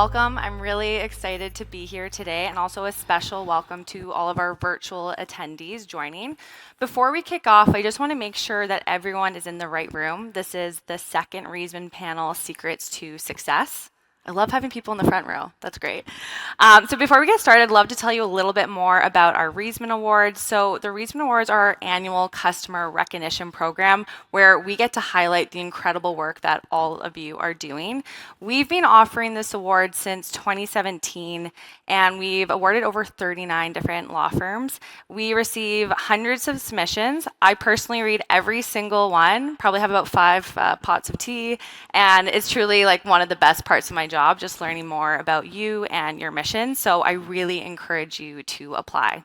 welcome. I'm really excited to be here today, and also a special welcome to all of our virtual attendees joining. Before we kick off, I just want to make sure that everyone is in the right room. This is the second Reisman panel, Secrets to Success. I love having people in the front row. That's great. So before we get started, I'd love to tell you a little bit more about our Reisman Awards. So the Reisman Awards are our annual customer recognition program where we get to highlight the incredible work that all of you are doing. We've been offering this award since 2017, and we've awarded over 39 different law firms. We receive hundreds of submissions. I personally read every single one, probably have about 5 pots of tea, and it's truly like one of the best parts of my job, just learning more about you and your mission. So I really encourage you to apply.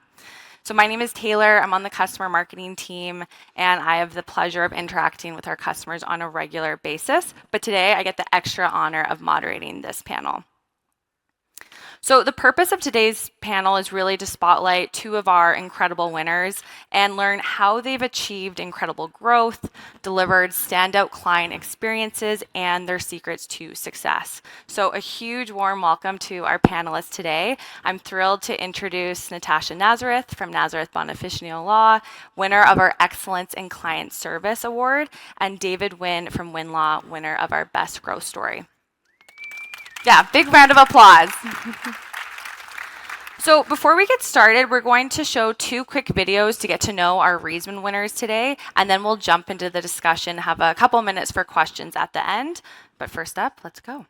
So my name is Taylor. I'm on the customer marketing team, and I have the pleasure of interacting with our customers on a regular basis. But today I get the extra honor of moderating this panel. So the purpose of today's panel is really to spotlight 2 of our incredible winners and learn how they've achieved incredible growth, delivered standout client experiences, and their secrets to success. So a huge warm welcome to our panelists today. I'm thrilled to introduce Natasha Nazareth from Nazareth Bonificio Law, winner of our Excellence in Client Service Award, and David Wynn from Wynn Law, winner of our Best Growth Story. Yeah, big round of applause. So before we get started, we're going to show 2 quick videos to get to know our Reisman winners today, and then we'll jump into the discussion, have a couple minutes for questions at the end. But first up, let's go.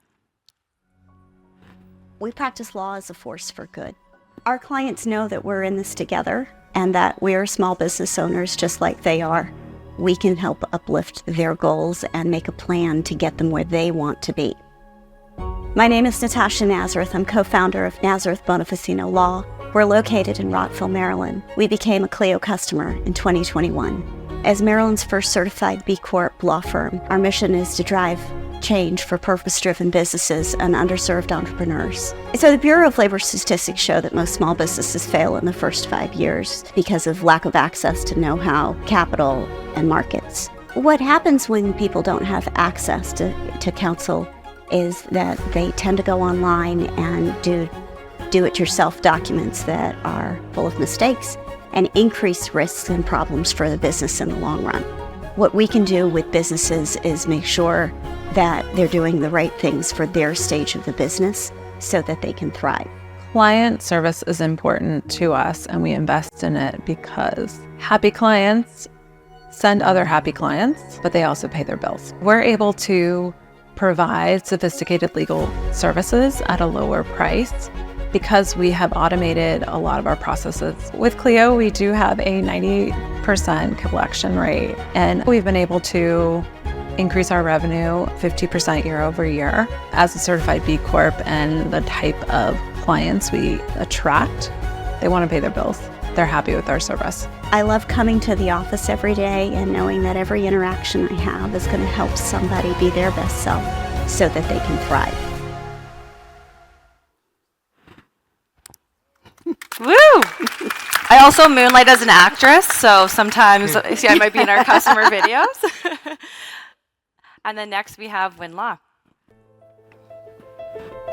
We practice law as a force for good. Our clients know that we're in this together and that we're small business owners just like they are. We can help uplift their goals and make a plan to get them where they want to be. My name is Natasha Nazareth. I'm co-founder of Nazareth Bonificio Law. We're located in Rockville, Maryland. We became a Clio customer in 2021. As Maryland's first certified B Corp law firm, our mission is to drive change for purpose-driven businesses and underserved entrepreneurs. So the Bureau of Labor Statistics show that most small businesses fail in the first 5 years because of lack of access to know-how, capital, and markets. What happens when people don't have access to counsel is that they tend to go online and do it yourself documents that are full of mistakes and increase risks and problems for the business in the long run. What we can do with businesses is make sure that they're doing the right things for their stage of the business so that they can thrive. Client service is important to us, and we invest in it because happy clients send other happy clients, but they also pay their bills. We're able to provide sophisticated legal services at a lower price because we have automated a lot of our processes. With Clio, we do have a 90% collection rate, and we've been able to increase our revenue 50% year over year. As a certified B Corp and the type of clients we attract, they want to pay their bills. They're happy with our service. I love coming to the office every day and knowing that every interaction I have is going to help somebody be their best self so that they can thrive. Woo! I also moonlight as an actress, so sometimes I might be in our customer videos. And then next we have Wynn Law.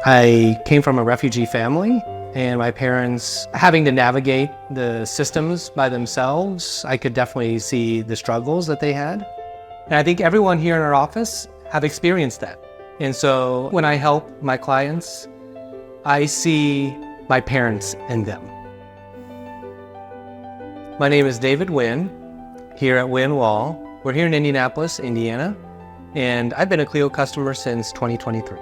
I came from a refugee family, and my parents having to navigate the systems by themselves, I could definitely see the struggles that they had. And I think everyone here in our office have experienced that. And so when I help my clients, I see my parents in them. My name is David Wynn, here at Wynn Law. We're here in Indianapolis, Indiana, and I've been a Clio customer since 2023.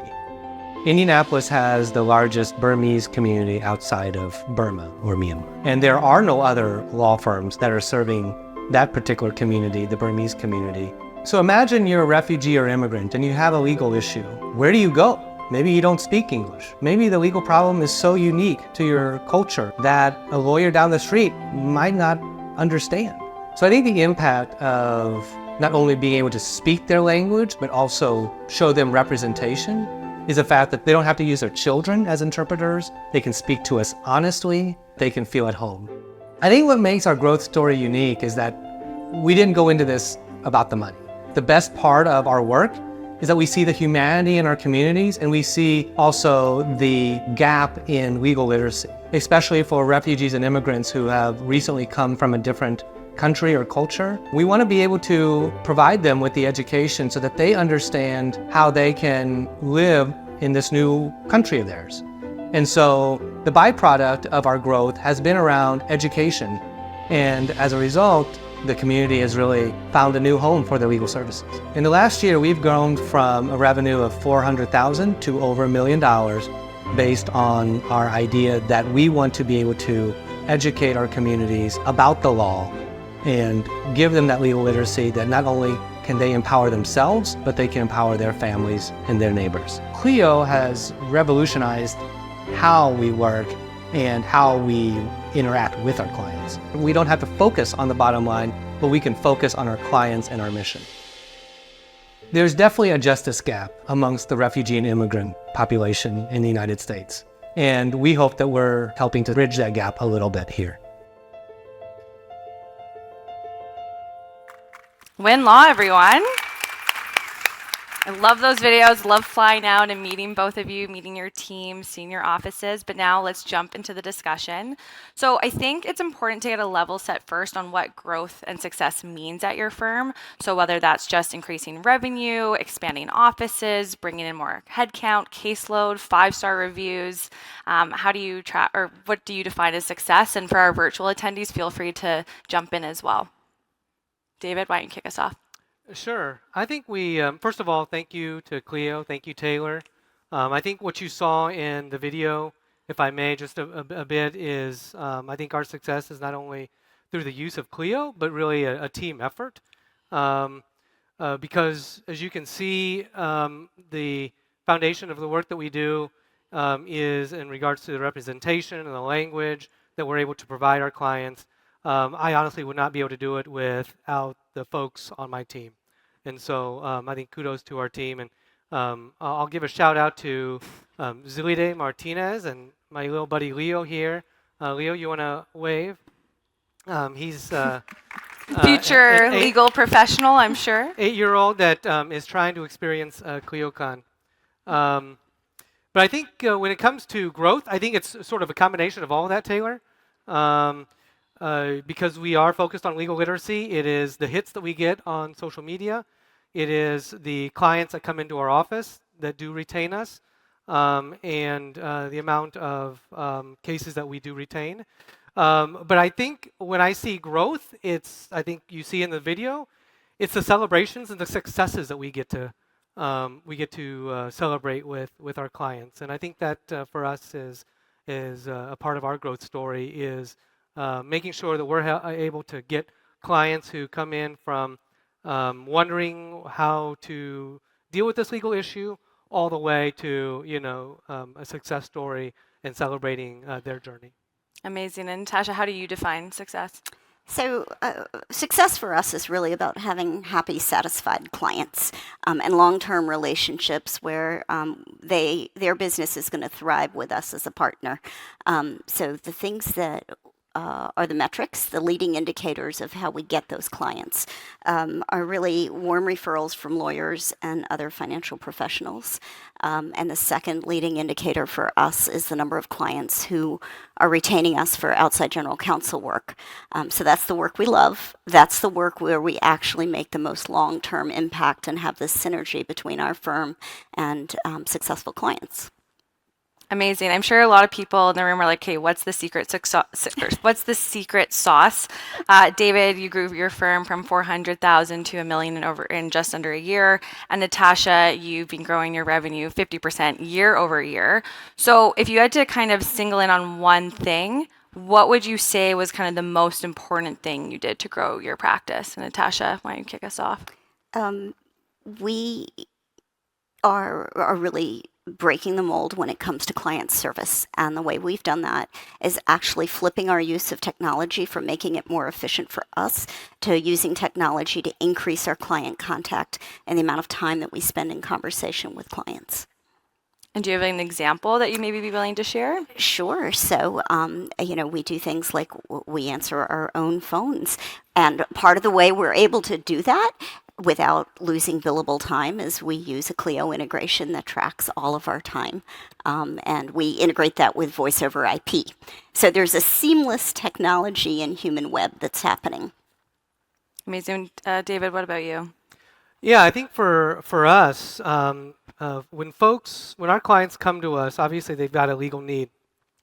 Indianapolis has the largest Burmese community outside of Burma or Myanmar. And there are no other law firms that are serving that particular community, the Burmese community. So imagine you're a refugee or immigrant and you have a legal issue. Where do you go? Maybe you don't speak English. Maybe the legal problem is so unique to your culture that a lawyer down the street might not understand. So I think the impact of not only being able to speak their language, but also show them representation is the fact that they don't have to use their children as interpreters. They can speak to us honestly. They can feel at home. I think what makes our growth story unique is that we didn't go into this about the money. The best part of our work is that we see the humanity in our communities, and we see also the gap in legal literacy, especially for refugees and immigrants who have recently come from a different country or culture. We want to be able to provide them with the education so that they understand how they can live in this new country of theirs. And so the byproduct of our growth has been around education. And as a result, the community has really found a new home for their legal services. In the last year, we've grown from a revenue of $400,000 to over $1 million based on our idea that we want to be able to educate our communities about the law and give them that legal literacy that not only can they empower themselves, but they can empower their families and their neighbors. Clio has revolutionized how we work and how we interact with our clients. We don't have to focus on the bottom line, but we can focus on our clients and our mission. There's definitely a justice gap amongst the refugee and immigrant population in the United States. And we hope that we're helping to bridge that gap a little bit here. Win Law, everyone. I love those videos, love flying out and meeting both of you, meeting your team, seeing your offices. But now let's jump into the discussion. So I think it's important to get a level set first on what growth and success means at your firm. So whether that's just increasing revenue, expanding offices, bringing in more headcount, caseload, 5-star reviews, how do you track, or what do you define as success? And for our virtual attendees, feel free to jump in as well. David, why don't you kick us off? Sure. I think we, first of all, thank you to Cleo. Thank you, Taylor. I think what you saw in the video, if I may, just a bit, is I think our success is not only through the use of Cleo, but really a team effort. Because as you can see, the foundation of the work that we do is in regards to the representation and the language that we're able to provide our clients. I honestly would not be able to do it without the folks on my team. And so I think kudos to our team. And I'll give a shout out to Zilide Martinez and my little buddy Leo here. Leo, you want to wave? He's future legal professional, I'm sure. 8-year-old that is trying to experience CleoCon. But I think when it comes to growth, I think it's sort of a combination of all of that, Taylor. Because we are focused on legal literacy, it is the hits that we get on social media. It is the clients that come into our office that do retain us, and the amount of cases that we do retain. But I think when I see growth, I think you see in the video, it's the celebrations and the successes that we get to celebrate with our clients. And I think that for us is a part of our growth story is making sure that we're able to get clients who come in from wondering how to deal with this legal issue all the way to a success story and celebrating their journey. Amazing. And Tasha, how do you define success? So success for us is really about having happy, satisfied clients and long-term relationships where their business is going to thrive with us as a partner. So the things that are the metrics, the leading indicators of how we get those clients, are really warm referrals from lawyers and other financial professionals. And the second leading indicator for us is the number of clients who are retaining us for outside general counsel work. So that's the work we love. That's the work where we actually make the most long-term impact and have this synergy between our firm and successful clients. Amazing. I'm sure a lot of people in the room are like, "Okay, what's the secret what's the secret sauce?" David, you grew your firm from 400,000 to $1 million in just under a year, and Natasha, you've been growing your revenue 50% year over year. So, if you had to kind of single in on one thing, what would you say was kind of the most important thing you did to grow your practice? And Natasha, why don't you kick us off? We are really breaking the mold when it comes to client service. And the way we've done that is actually flipping our use of technology from making it more efficient for us to using technology to increase our client contact and the amount of time that we spend in conversation with clients. And do you have an example that you maybe be willing to share? Sure. So, we do things like we answer our own phones. And part of the way we're able to do that without losing billable time, is we use a Clio integration that tracks all of our time. And we integrate that with voice over IP. So there's a seamless technology and human web that's happening. Amazing. David, what about you? Yeah, I think for us, when our clients come to us, obviously they've got a legal need,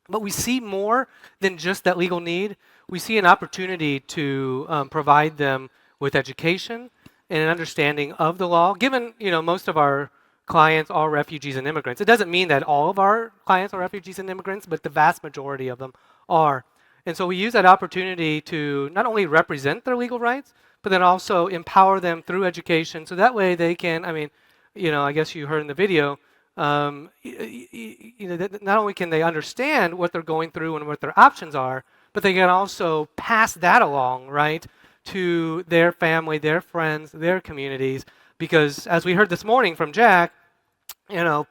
but we see more than just that legal need. We see an opportunity to provide them with education and an understanding of the law. Given most of our clients are refugees and immigrants, it doesn't mean that all of our clients are refugees and immigrants, but the vast majority of them are. And so we use that opportunity to not only represent their legal rights, but then also empower them through education, so that way they can, I guess you heard in the video, not only can they understand what they're going through and what their options are, but they can also pass that along, right, to their family, their friends, their communities, because as we heard this morning from Jack,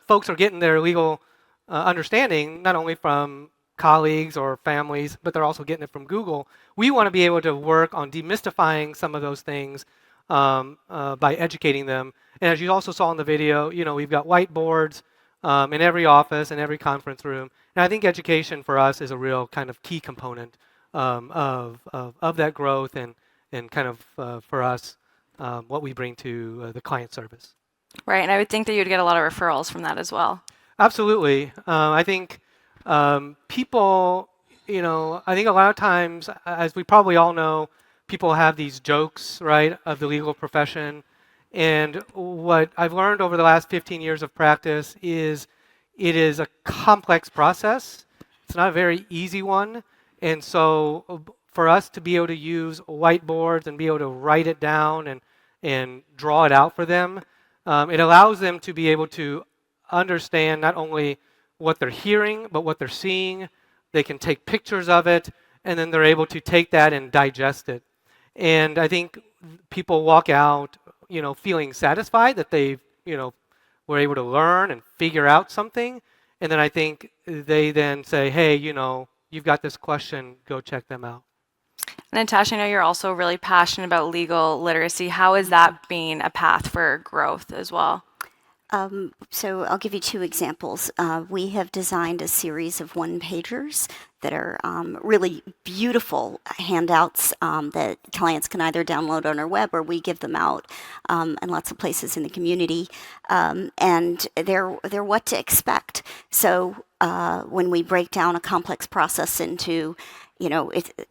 folks are getting their legal understanding not only from colleagues or families, but they're also getting it from Google. We want to be able to work on demystifying some of those things by educating them. And as you also saw in the video, we've got whiteboards in every office and every conference room. And I think education for us is a real kind of key component of that growth and kind of for us what we bring to the client service. Right, and I would think that you'd get a lot of referrals from that as well. Absolutely. I think people, I think a lot of times, as we probably all know, people have these jokes, right, of the legal profession. And what I've learned over the last 15 years of practice is it is a complex process. It's not a very easy one. And so for us to be able to use whiteboards and be able to write it down and draw it out for them, it allows them to be able to understand not only what they're hearing, but what they're seeing. They can take pictures of it, and then they're able to take that and digest it. And I think people walk out, feeling satisfied that they, were able to learn and figure out something. And then I think they then say, hey, you've got this question, go check them out. Natasha, I know you're also really passionate about legal literacy. How is that being a path for growth as well? So I'll give you two examples. We have designed a series of one-pagers that are really beautiful handouts that clients can either download on our web or we give them out in lots of places in the community. And they're what to expect. So when we break down a complex process into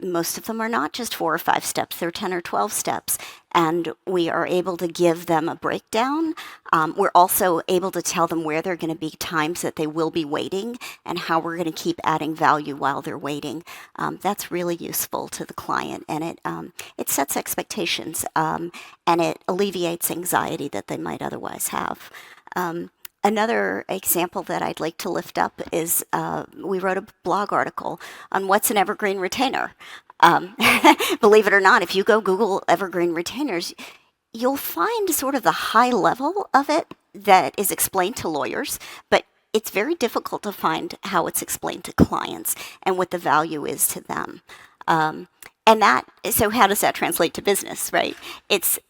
most of them are not just 4 or 5 steps, they're 10 or 12 steps. And we are able to give them a breakdown. We're also able to tell them where there are going to be times that they will be waiting and how we're going to keep adding value while they're waiting. That's really useful to the client, and it sets expectations, and it alleviates anxiety that they might otherwise have. Another example that I'd like to lift up is we wrote a blog article on what's an evergreen retainer. Believe it or not, if you go Google evergreen retainers, you'll find sort of the high level of it that is explained to lawyers, but it's very difficult to find how it's explained to clients and what the value is to them. So how does that translate to business, right?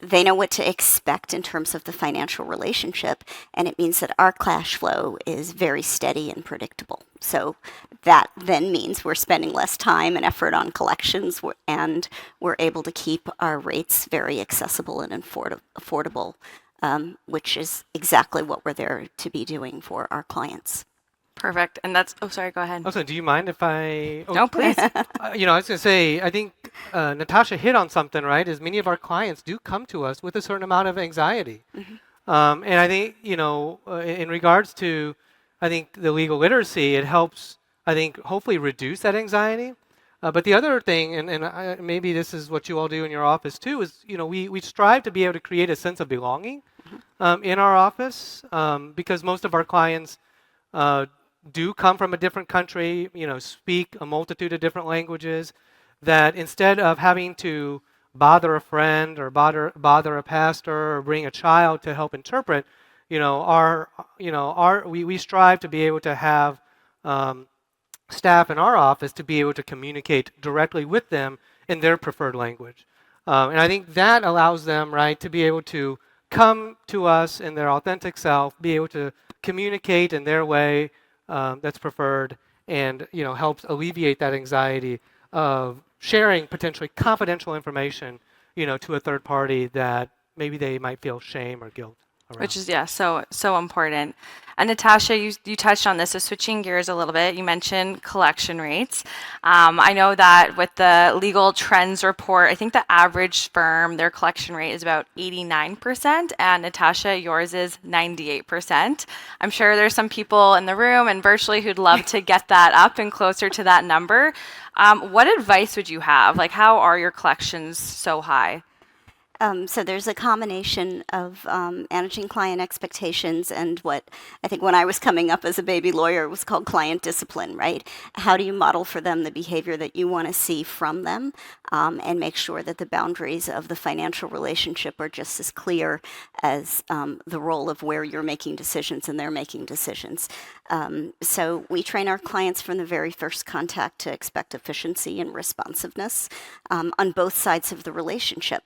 They know what to expect in terms of the financial relationship, and it means that our cash flow is very steady and predictable. So that then means we're spending less time and effort on collections, and we're able to keep our rates very accessible and affordable, which is exactly what we're there to be doing for our clients. Perfect. And that's, sorry, go ahead. Also, do you mind if I... No, please. I was going to say, I think Natasha hit on something, right, is many of our clients do come to us with a certain amount of anxiety. Mm-hmm. And I think, in regards to, I think, the legal literacy, it helps, I think, hopefully reduce that anxiety. But the other thing, and maybe this is what you all do in your office too, is, we strive to be able to create a sense of belonging in our office, because most of our clients do come from a different country, speak a multitude of different languages, that instead of having to bother a friend or bother a pastor or bring a child to help interpret, we strive to be able to have staff in our office to be able to communicate directly with them in their preferred language. And I think that allows them, right, to be able to come to us in their authentic self, be able to communicate in their way that's preferred, and helps alleviate that anxiety of sharing potentially confidential information, to a third party that maybe they might feel shame or guilt around. Which is, yeah, so important. And Natasha, you touched on this, so switching gears a little bit, you mentioned collection rates. I know that with the Legal Trends report, I think the average firm, their collection rate is about 89%, and Natasha, yours is 98%. I'm sure there's some people in the room and virtually who'd love to get that up and closer to that number. What advice would you have? Like, how are your collections so high? So there's a combination of managing client expectations and what I think when I was coming up as a baby lawyer was called client discipline, right? How do you model for them the behavior that you want to see from them and make sure that the boundaries of the financial relationship are just as clear as the role of where you're making decisions and they're making decisions. So we train our clients from the very first contact to expect efficiency and responsiveness on both sides of the relationship.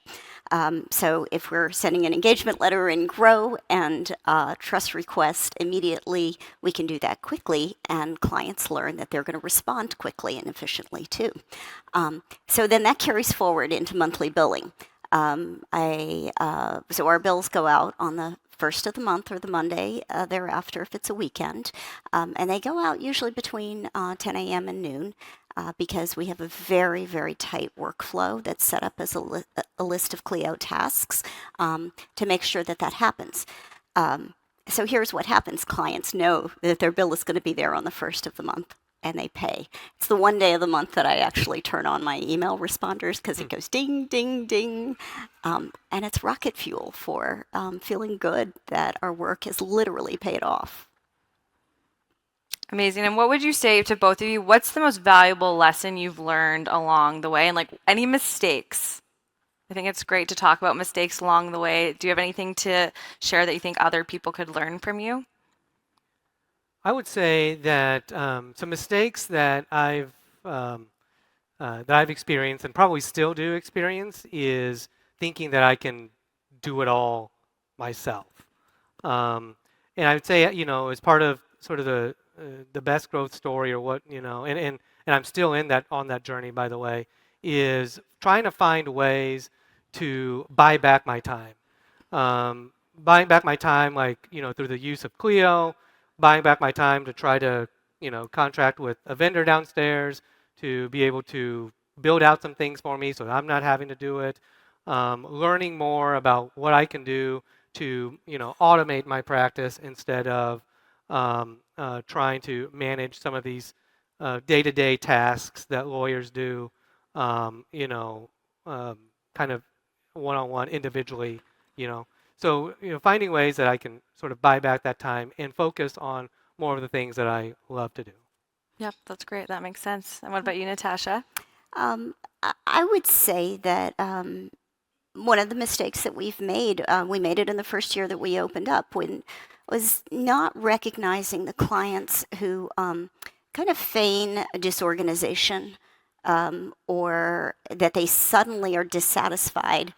So if we're sending an engagement letter in Grow and trust request immediately, we can do that quickly, and clients learn that they're going to respond quickly and efficiently too. So then that carries forward into monthly billing. So our bills go out on the first of the month or the Monday thereafter if it's a weekend, and they go out usually between 10 a.m. and noon. Because we have a very, very tight workflow that's set up as a list of Clio tasks to make sure that that happens. So here's what happens. Clients know that their bill is going to be there on the first of the month, and they pay. It's the one day of the month that I actually turn on my email responders because it goes ding, ding, ding. And it's rocket fuel for feeling good that our work has literally paid off. Amazing. And what would you say to both of you? What's the most valuable lesson you've learned along the way? And like any mistakes? I think it's great to talk about mistakes along the way. Do you have anything to share that you think other people could learn from you? I would say that some mistakes that I've experienced and probably still do experience is thinking that I can do it all myself. And I would say, as part of sort of the best growth story, or what, and I'm still on that journey, by the way, is trying to find ways to buy back my time. Buying back my time, like, through the use of Clio, buying back my time to try to, contract with a vendor downstairs to be able to build out some things for me so that I'm not having to do it. Learning more about what I can do to, automate my practice instead of trying to manage some of these day-to-day tasks that lawyers do, kind of one-on-one individually, So, finding ways that I can sort of buy back that time and focus on more of the things that I love to do. Yep, that's great. That makes sense. And what about you, Natasha? I would say that one of the mistakes that we've made, we made it in the first year that we opened up, was not recognizing the clients who kind of feign disorganization or that they suddenly are dissatisfied,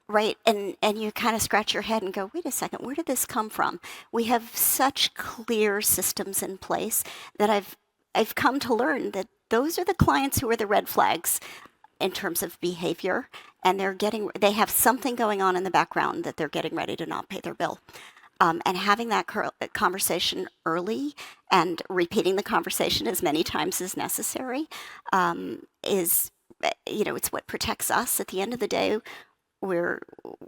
right? And you kind of scratch your head and go, wait a second, where did this come from? We have such clear systems in place that I've come to learn that those are the clients who are the red flags in terms of behavior, and they have something going on in the background that they're getting ready to not pay their bill. And having that conversation early and repeating the conversation as many times as necessary is, it's what protects us. At the end of the day, we're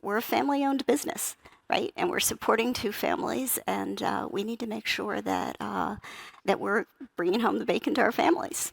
a family-owned business, right? And we're supporting two families, and we need to make sure that that we're bringing home the bacon to our families.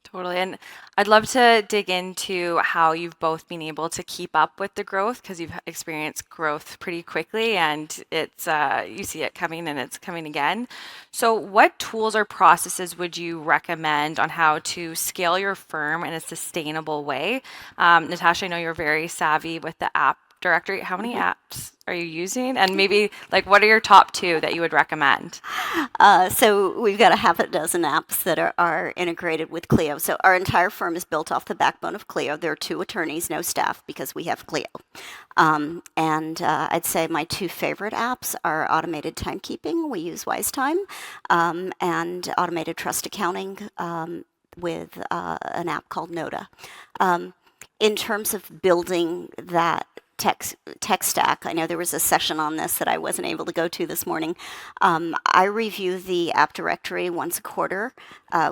Totally. And I'd love to dig into how you've both been able to keep up with the growth, because you've experienced growth pretty quickly, and it's you see it coming and it's coming again. So what tools or processes would you recommend on how to scale your firm in a sustainable way? Natasha, I know you're very savvy with the app directory. How many apps are you using? And maybe like what are your top 2 that you would recommend? So we've got a half a dozen apps that are integrated with Clio. So our entire firm is built off the backbone of Clio. There are 2 attorneys, no staff, because we have Clio. And I'd say my 2 favorite apps are automated timekeeping. We use WiseTime, and automated trust accounting with an app called Noda. In terms of building that tech stack, I know there was a session on this that I wasn't able to go to this morning. I review the app directory once a quarter,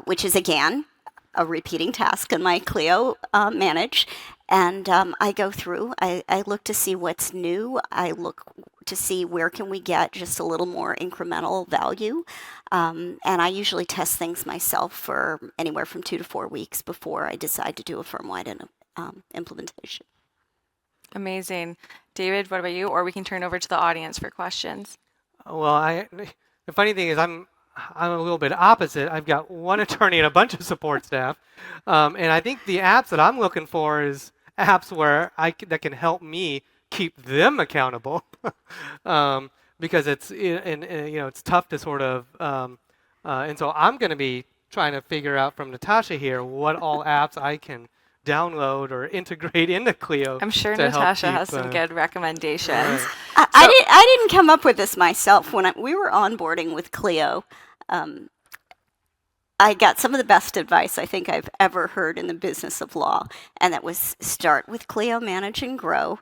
which is, again, a repeating task in my Clio manage. And I go through, I look to see what's new. I look to see where can we get just a little more incremental value. And I usually test things myself for anywhere from 2 to 4 weeks before I decide to do a firm-wide implementation. Amazing. David, what about you? Or we can turn over to the audience for questions. Well, the funny thing is I'm a little bit opposite. I've got 1 attorney and a bunch of support staff, and I think the apps that I'm looking for is apps where that can help me keep them accountable, because it's tough to sort of, and so I'm going to be trying to figure out from Natasha here what all apps I can download or integrate into Clio. I'm sure to help Natasha has keep, some good recommendations. Right. I didn't come up with this myself. When we were onboarding with Clio, I got some of the best advice I think I've ever heard in the business of law, and that was start with Clio, manage and grow,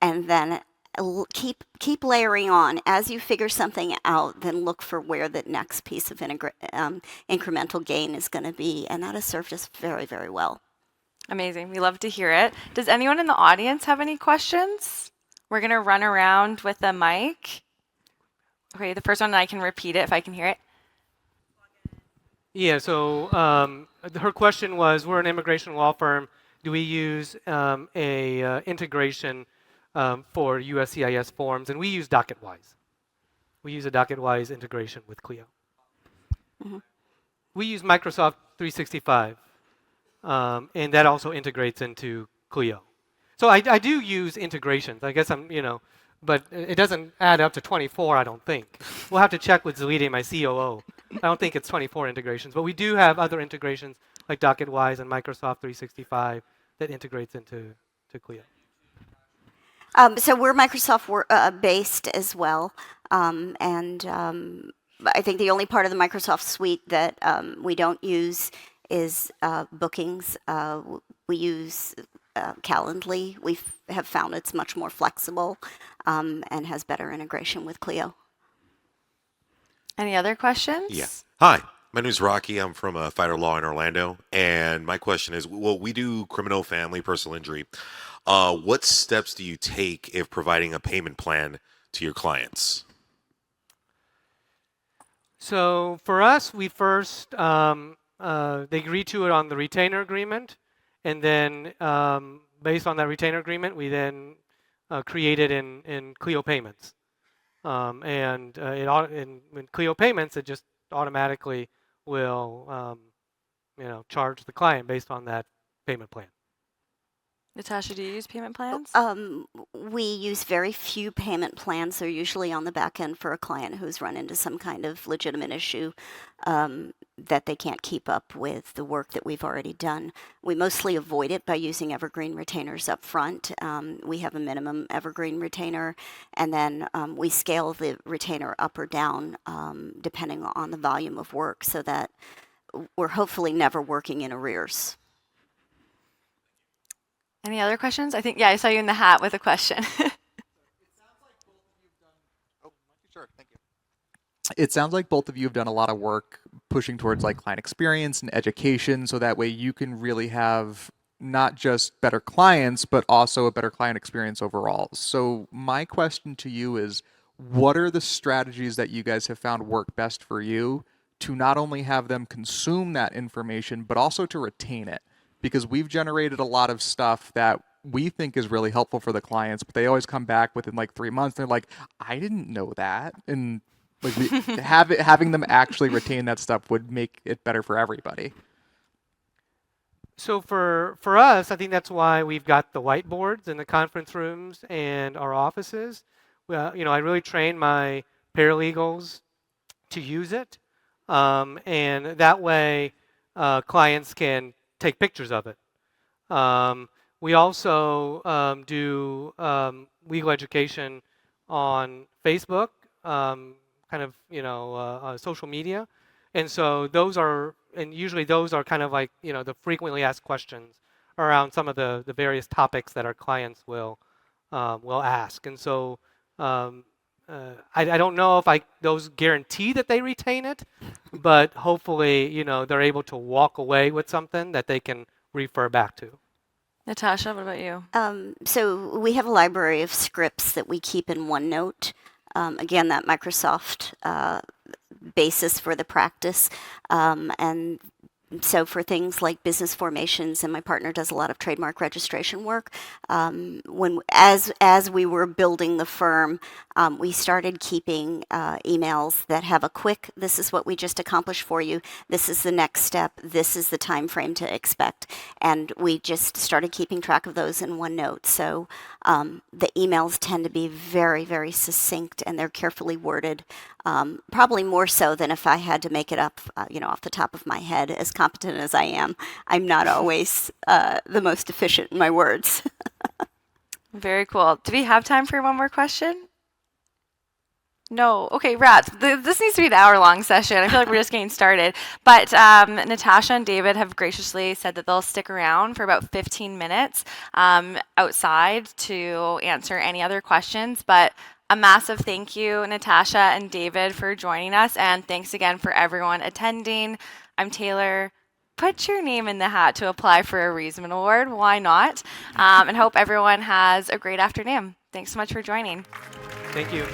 and then keep layering on. As you figure something out, then look for where the next piece of incremental gain is going to be, and that has served us very, very well. Amazing. We love to hear it. Does anyone in the audience have any questions? We're going to run around with a mic. Okay, the first one, I can repeat it if I can hear it. Yeah, so her question was, we're an immigration law firm. Do we use a integration for USCIS forms? And we use DocketWise. We use a DocketWise integration with Clio. Mm-hmm. We use Microsoft 365. And that also integrates into Clio. So I do use integrations. I guess but it doesn't add up to 24, I don't think. We'll have to check with Zelida, my COO. I don't think it's 24 integrations, but we do have other integrations like DocketWise and Microsoft 365 that integrates into Clio. So we're Microsoft based as well, and I think the only part of the Microsoft suite that we don't use is bookings. We use Calendly. We have found it's much more flexible and has better integration with Clio. Any other questions? Yeah. Hi, my name is Rocky. I'm from Fighter Law in Orlando. And my question is, well, we do criminal, family, personal injury. What steps do you take if providing a payment plan to your clients? So for us, we first, they agree to it on the retainer agreement. And then based on that retainer agreement, we then create it in Clio Payments. And in Clio Payments, it just automatically will charge the client based on that payment plan. Natasha, do you use payment plans? We use very few payment plans. They're usually on the back end for a client who's run into some kind of legitimate issue that they can't keep up with the work that we've already done. We mostly avoid it by using evergreen retainers up front. We have a minimum evergreen retainer, and then we scale the retainer up or down depending on the volume of work so that we're hopefully never working in arrears. Any other questions? I think, I saw you in the hat with a question. It sounds like both of you have done a lot of work pushing towards like client experience and education, so that way you can really have not just better clients, but also a better client experience overall. So my question to you is, what are the strategies that you guys have found work best for you to not only have them consume that information, but also to retain it? Because we've generated a lot of stuff that we think is really helpful for the clients, but they always come back within like 3 months. They're like, I didn't know that. And like having them actually retain that stuff would make it better for everybody. So for us, I think that's why we've got the whiteboards in the conference rooms and our offices. Well, I really train my paralegals to use it, and that way clients can take pictures of it. We also do legal education on Facebook, kind of social media, and so usually those are kind of like the frequently asked questions around some of the various topics that our clients will ask, and so I don't know if those guarantee that they retain it, but hopefully they're able to walk away with something that they can refer back to. Natasha, what about you? So we have a library of scripts that we keep in OneNote. Again, that Microsoft basis for the practice. And so for things like business formations, and my partner does a lot of trademark registration work. As we were building the firm, we started keeping emails that have a quick, this is what we just accomplished for you, this is the next step, this is the time frame to expect. And we just started keeping track of those in OneNote. So the emails tend to be very, very succinct, and they're carefully worded. Probably more so than if I had to make it up, off the top of my head. As competent as I am, I'm not always the most efficient in my words. Very cool. Do we have time for one more question? No. Okay, rats. This needs to be an hour-long session. I feel like we're just getting started. But Natasha and David have graciously said that they'll stick around for about 15 minutes outside to answer any other questions. But a massive thank you, Natasha and David, for joining us. And thanks again for everyone attending. I'm Taylor. Put your name in the hat to apply for a Reisman Award. Why not? And hope everyone has a great afternoon. Thanks so much for joining. Thank you.